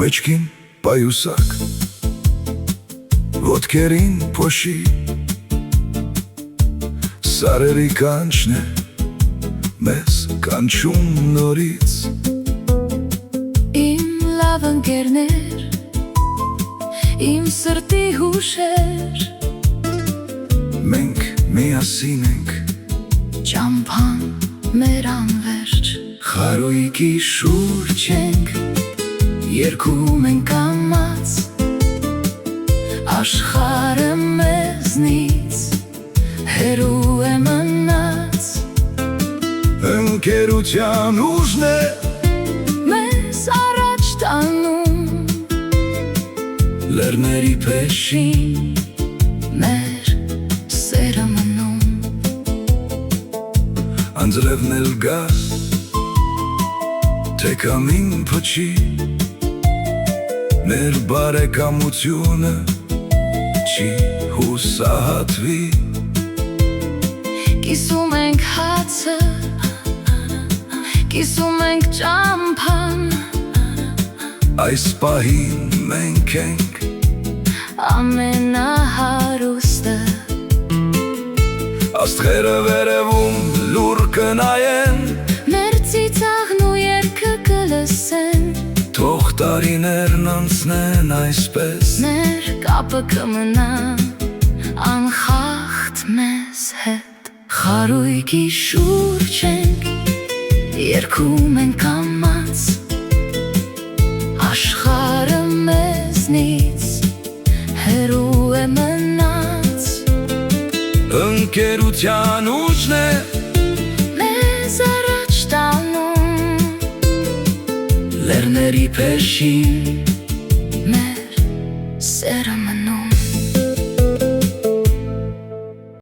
մեջքին պայուսակ, ոտքերին փոշի, սարերի կանչն է մեզ կանչում նորից։ Իմ լավ ընկերներ, իմ սրտի հուշեր, մենք միասին ենք, ճամփան մեր անվերջ, խարույկի շուրջ ենք, երգում ենք կամաց, աշխարհը մեզնից հեռու է մնաց։ ընկերության ուժն է Մեզ առաջ տանում, լեռների փեշին, մեր սերը մնում, անձրևն էլ գա, թե կամին փչի, մեր բարեկամությունը չի հուսահատվի։ կիսում ենք հացը, կիսում ենք ճամփան, Այս պահին մենք ենք ամենահարուստը, աստղերը վերևում լուր կնայեն, մեր ծիծաղն ու երգը կլսեն, թող տարիներն անցնեն այսպես, մեր կապը կմնա անխախտ մեզ հետ, խարույկի շուրջ ենք, երգում ենք կամաց, աշխարհը մեզնից հեռու է մնաց, ընկերության ուժն է մեզ առաջ տանում, լեռների փեշին, մեր սերը մնում։